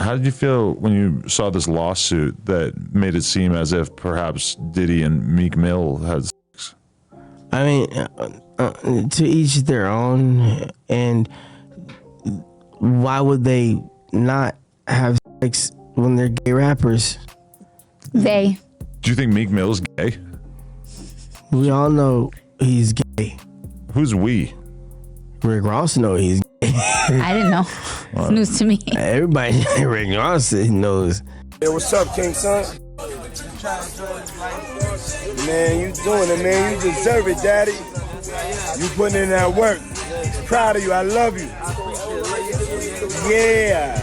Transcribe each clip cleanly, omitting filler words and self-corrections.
How did you feel when you saw this lawsuit that made it seem as if perhaps Diddy and Meek Mill had sex? I mean, to each their own. And why would they not have sex when they're gay rappers? They. Do you think Meek Mill's gay? We all know he's gay. Who's we? Rick Ross knows he's gay. I didn't know. It's news to me. Everybody, Rick Ross knows. Hey, what's up, King Son? Man, you doing it, man. You deserve it, Daddy. You putting in that work. Proud of you. I love you. Yeah.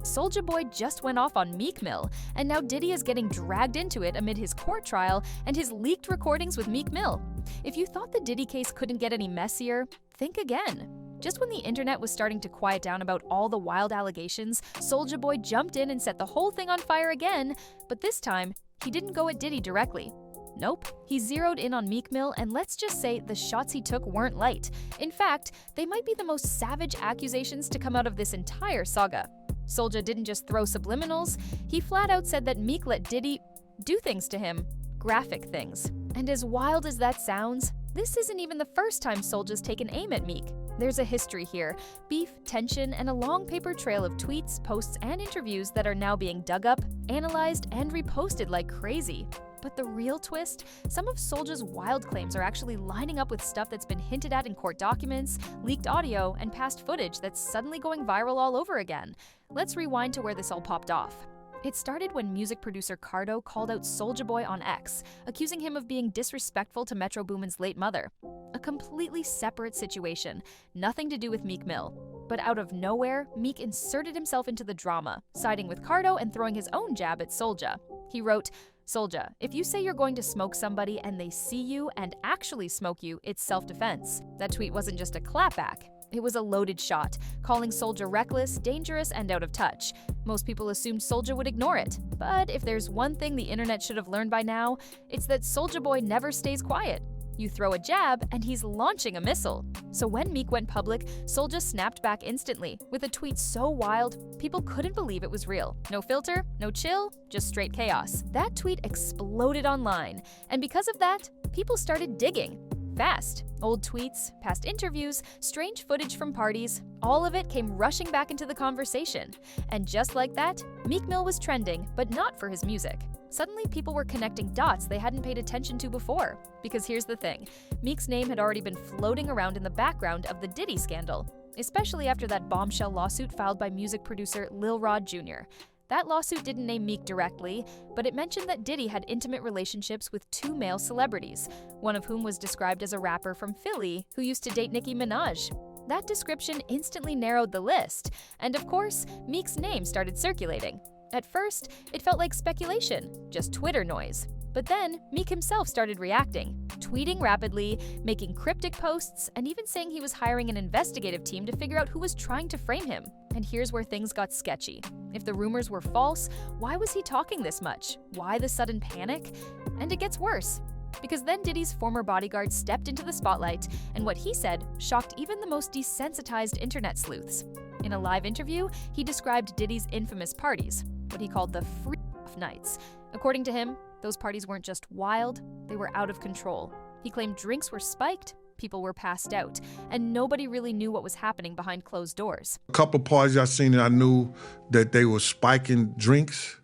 Soulja Boy just went off on Meek Mill, and now Diddy is getting dragged into it amid his court trial and his leaked recordings with Meek Mill. If you thought the Diddy case couldn't get any messier, think again. Just when the internet was starting to quiet down about all the wild allegations, Soulja Boy jumped in and set the whole thing on fire again, but this time, he didn't go at Diddy directly. Nope, he zeroed in on Meek Mill, and let's just say the shots he took weren't light. In fact, they might be the most savage accusations to come out of this entire saga. Soulja didn't just throw subliminals, he flat out said that Meek let Diddy do things to him, graphic things. And as wild as that sounds, this isn't even the first time Soulja's taken aim at Meek. There's a history here, beef, tension, and a long paper trail of tweets, posts, and interviews that are now being dug up, analyzed, and reposted like crazy. But the real twist? Some of Soulja's wild claims are actually lining up with stuff that's been hinted at in court documents, leaked audio, and past footage that's suddenly going viral all over again. Let's rewind to where this all popped off. It started when music producer Cardo called out Soulja Boy on X, accusing him of being disrespectful to Metro Boomin's late mother. A completely separate situation, nothing to do with Meek Mill. But out of nowhere, Meek inserted himself into the drama, siding with Cardo and throwing his own jab at Soulja. He wrote, "Soulja, if you say you're going to smoke somebody and they see you and actually smoke you, it's self-defense." That tweet wasn't just a clapback. It was a loaded shot, calling Soulja reckless, dangerous, and out of touch. Most people assumed Soulja would ignore it. But if there's one thing the internet should have learned by now, it's that Soulja Boy never stays quiet. You throw a jab, and he's launching a missile. So when Meek went public, Soulja snapped back instantly, with a tweet so wild, people couldn't believe it was real. No filter, no chill, just straight chaos. That tweet exploded online, and because of that, people started digging. Fast. Old tweets, past interviews, strange footage from parties, all of it came rushing back into the conversation. And just like that, Meek Mill was trending, but not for his music. Suddenly, people were connecting dots they hadn't paid attention to before. Because here's the thing, Meek's name had already been floating around in the background of the Diddy scandal, especially after that bombshell lawsuit filed by music producer Lil Rod Jr. That lawsuit didn't name Meek directly, but it mentioned that Diddy had intimate relationships with 2 male celebrities, one of whom was described as a rapper from Philly who used to date Nicki Minaj. That description instantly narrowed the list, and of course, Meek's name started circulating. At first, it felt like speculation, just Twitter noise. But then, Meek himself started reacting, tweeting rapidly, making cryptic posts, and even saying he was hiring an investigative team to figure out who was trying to frame him. And here's where things got sketchy. If the rumors were false, why was he talking this much? Why the sudden panic? And it gets worse. Because then Diddy's former bodyguard stepped into the spotlight, and what he said shocked even the most desensitized internet sleuths. In a live interview, he described Diddy's infamous parties, what he called the free-off nights. According to him, those parties weren't just wild, they were out of control. He claimed drinks were spiked, people were passed out, and nobody really knew what was happening behind closed doors. A couple of parties I seen, I knew that they were spiking drinks.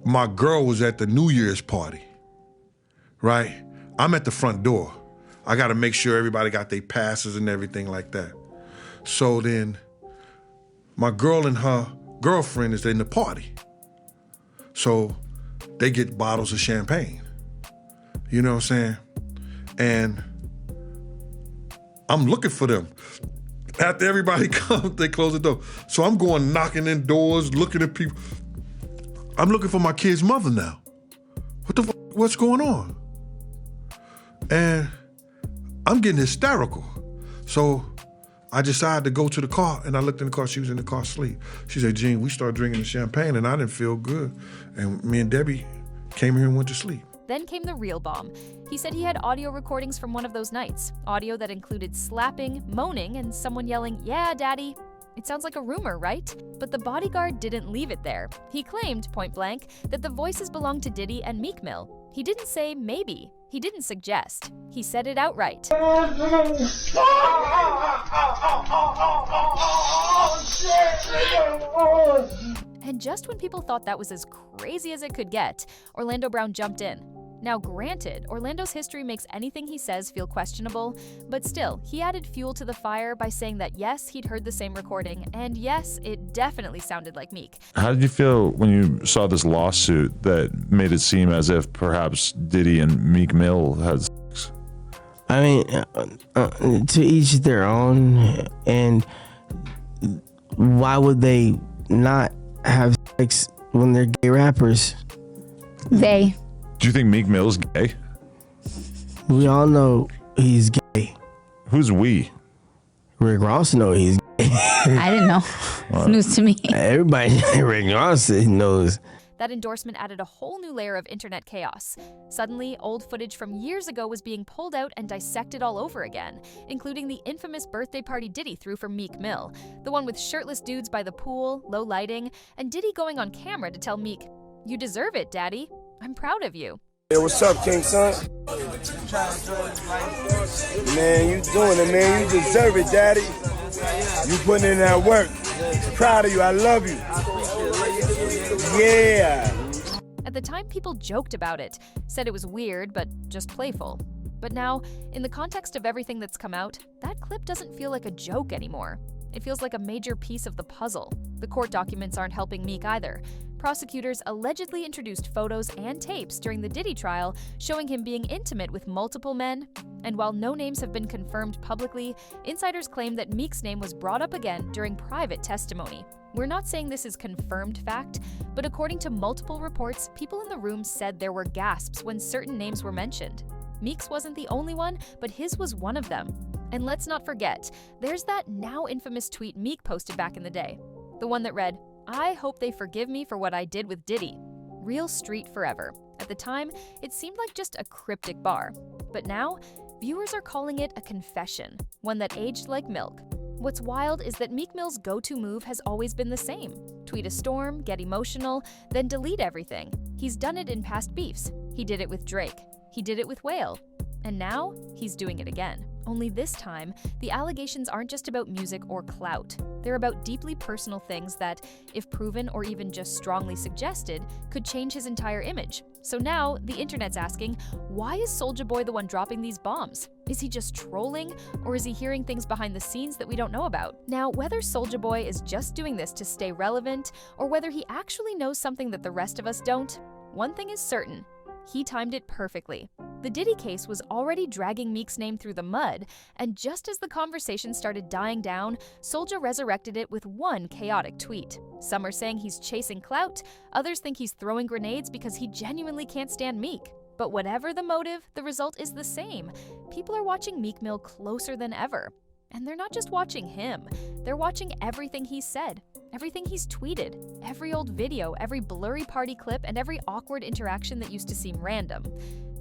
My girl was at the New Year's party, right? I'm at the front door. I gotta make sure everybody got their passes and everything like that. So then, my girl and her girlfriend is in the party. So they get bottles of champagne. You know what I'm saying? And I'm looking for them. After everybody comes, they close the door. So I'm going knocking in doors, looking at people. I'm looking for my kid's mother now. What's going on? And I'm getting hysterical. So I decided to go to the car, and I looked in the car. She was in the car asleep. She said, Gene, we started drinking the champagne, and I didn't feel good. And me and Debbie came here and went to sleep. Then came the real bomb. He said he had audio recordings from one of those nights, audio that included slapping, moaning, and someone yelling, "Yeah, daddy." It sounds like a rumor, right? But the bodyguard didn't leave it there. He claimed, point blank, that the voices belonged to Diddy and Meek Mill. He didn't say maybe. He didn't suggest. He said it outright. And just when people thought that was as crazy as it could get, Orlando Brown jumped in. Now granted, Orlando's history makes anything he says feel questionable, but still, he added fuel to the fire by saying that yes, he'd heard the same recording, and yes, it definitely sounded like Meek. How did you feel when you saw this lawsuit that made it seem as if perhaps Diddy and Meek Mill had sex? I mean, to each their own, and why would they not have sex when they're gay rappers? They. Do you think Meek Mill's gay? We all know he's gay. Who's we? Rick Ross knows he's gay. I didn't know. It's news to me. Everybody, Rick Ross knows. That endorsement added a whole new layer of internet chaos. Suddenly, old footage from years ago was being pulled out and dissected all over again, including the infamous birthday party Diddy threw for Meek Mill, the one with shirtless dudes by the pool, low lighting, and Diddy going on camera to tell Meek, "You deserve it, daddy. I'm proud of you." Hey, what's up, King Son? Man, you doing it, man. You deserve it, daddy. You putting in that work. Proud of you. I love you. Yeah. At the time, people joked about it, said it was weird, but just playful. But now, in the context of everything that's come out, that clip doesn't feel like a joke anymore. It feels like a major piece of the puzzle. The court documents aren't helping Meek either. Prosecutors allegedly introduced photos and tapes during the Diddy trial showing him being intimate with multiple men. And while no names have been confirmed publicly, insiders claim that Meek's name was brought up again during private testimony. We're not saying this is confirmed fact, but according to multiple reports, people in the room said there were gasps when certain names were mentioned. Meek's wasn't the only one, but his was one of them. And let's not forget, there's that now infamous tweet Meek posted back in the day. The one that read, "I hope they forgive me for what I did with Diddy. Real street forever." At the time, it seemed like just a cryptic bar. But now, viewers are calling it a confession, one that aged like milk. What's wild is that Meek Mill's go-to move has always been the same. Tweet a storm, get emotional, then delete everything. He's done it in past beefs. He did it with Drake. He did it with Whale. And now, he's doing it again. Only this time, the allegations aren't just about music or clout. They're about deeply personal things that, if proven or even just strongly suggested, could change his entire image. So now, the internet's asking, why is Soulja Boy the one dropping these bombs? Is he just trolling, or is he hearing things behind the scenes that we don't know about? Now, whether Soulja Boy is just doing this to stay relevant, or whether he actually knows something that the rest of us don't, one thing is certain. He timed it perfectly. The Diddy case was already dragging Meek's name through the mud, and just as the conversation started dying down, Soulja resurrected it with one chaotic tweet. Some are saying he's chasing clout, others think he's throwing grenades because he genuinely can't stand Meek. But whatever the motive, the result is the same. People are watching Meek Mill closer than ever. And they're not just watching him, they're watching everything he's said, everything he's tweeted, every old video, every blurry party clip, and every awkward interaction that used to seem random,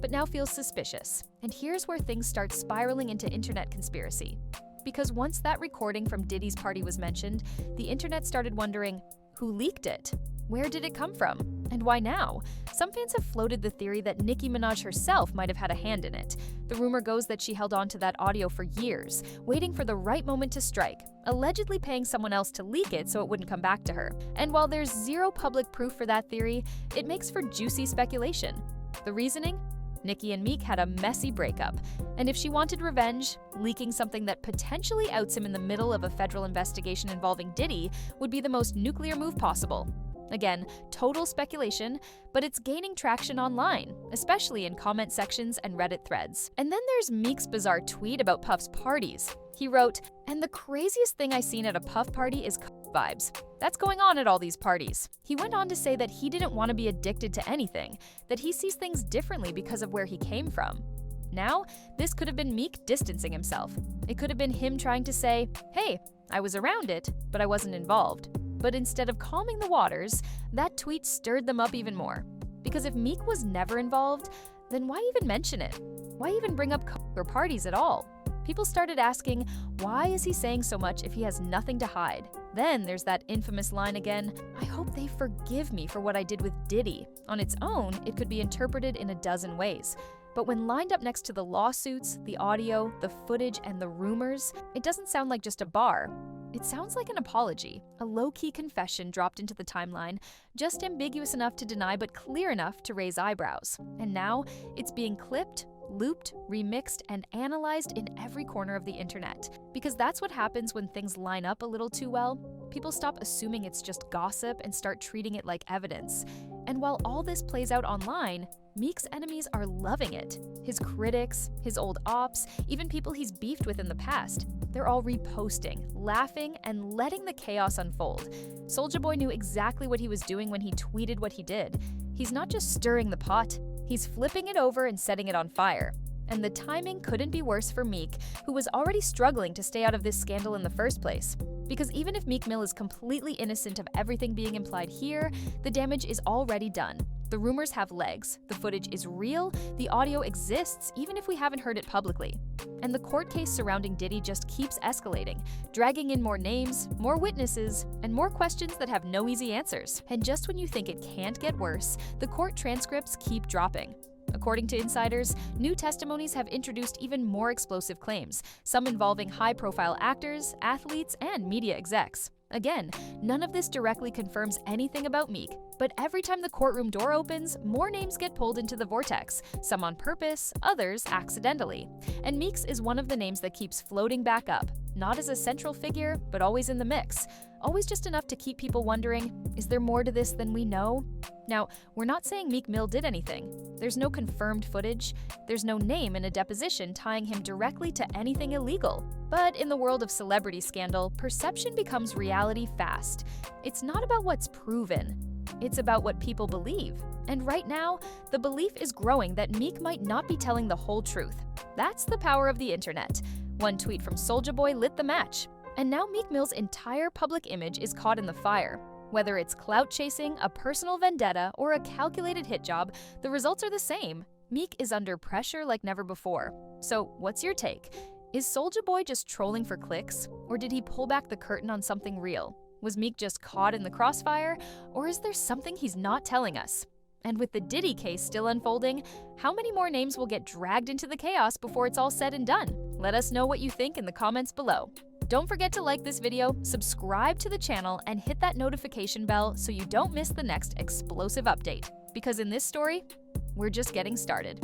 but now feels suspicious. And here's where things start spiraling into internet conspiracy. Because once that recording from Diddy's party was mentioned, the internet started wondering, who leaked it? Where did it come from? And why now? Some fans have floated the theory that Nicki Minaj herself might have had a hand in it. The rumor goes that she held on to that audio for years, waiting for the right moment to strike, allegedly paying someone else to leak it so it wouldn't come back to her. And while there's zero public proof for that theory, it makes for juicy speculation. The reasoning? Nicki and Meek had a messy breakup, and if she wanted revenge, leaking something that potentially outs him in the middle of a federal investigation involving Diddy would be the most nuclear move possible. Again, total speculation, but it's gaining traction online, especially in comment sections and Reddit threads. And then there's Meek's bizarre tweet about Puff's parties. He wrote, "And the craziest thing I seen at a Puff party is vibes. That's going on at all these parties." He went on to say that he didn't want to be addicted to anything, that he sees things differently because of where he came from. Now, this could have been Meek distancing himself. It could have been him trying to say, hey, I was around it, but I wasn't involved. But instead of calming the waters, that tweet stirred them up even more. Because if Meek was never involved, then why even mention it? Why even bring up coke or parties at all? People started asking, why is he saying so much if he has nothing to hide? Then there's that infamous line again, I hope they forgive me for what I did with Diddy. On its own, it could be interpreted in a dozen ways. But when lined up next to the lawsuits, the audio, the footage, and the rumors, it doesn't sound like just a bar. It sounds like an apology, a low-key confession dropped into the timeline, just ambiguous enough to deny but clear enough to raise eyebrows. And now, it's being clipped, looped, remixed, and analyzed in every corner of the internet. Because that's what happens when things line up a little too well. People stop assuming it's just gossip and start treating it like evidence. And while all this plays out online, Meek's enemies are loving it. His critics, his old ops, even people he's beefed with in the past. They're all reposting, laughing, and letting the chaos unfold. Soulja Boy knew exactly what he was doing when he tweeted what he did. He's not just stirring the pot, he's flipping it over and setting it on fire. And the timing couldn't be worse for Meek, who was already struggling to stay out of this scandal in the first place. Because even if Meek Mill is completely innocent of everything being implied here, the damage is already done. The rumors have legs, the footage is real, the audio exists even if we haven't heard it publicly. And the court case surrounding Diddy just keeps escalating, dragging in more names, more witnesses, and more questions that have no easy answers. And just when you think it can't get worse, the court transcripts keep dropping. According to insiders, new testimonies have introduced even more explosive claims, some involving high-profile actors, athletes, and media execs. Again, none of this directly confirms anything about Meek, but every time the courtroom door opens, more names get pulled into the vortex, some on purpose, others accidentally. And Meek's is one of the names that keeps floating back up, not as a central figure, but always in the mix. Always just enough to keep people wondering, is there more to this than we know? Now, we're not saying Meek Mill did anything. There's no confirmed footage. There's no name in a deposition tying him directly to anything illegal. But in the world of celebrity scandal, perception becomes reality fast. It's not about what's proven. It's about what people believe. And right now, the belief is growing that Meek might not be telling the whole truth. That's the power of the internet. One tweet from Soulja Boy lit the match. And now Meek Mill's entire public image is caught in the fire. Whether it's clout chasing, a personal vendetta, or a calculated hit job, the results are the same. Meek is under pressure like never before. So what's your take? Is Soulja Boy just trolling for clicks? Or did he pull back the curtain on something real? Was Meek just caught in the crossfire? Or is there something he's not telling us? And with the Diddy case still unfolding, how many more names will get dragged into the chaos before it's all said and done? Let us know what you think in the comments below. Don't forget to like this video, subscribe to the channel, and hit that notification bell so you don't miss the next explosive update. Because in this story, we're just getting started.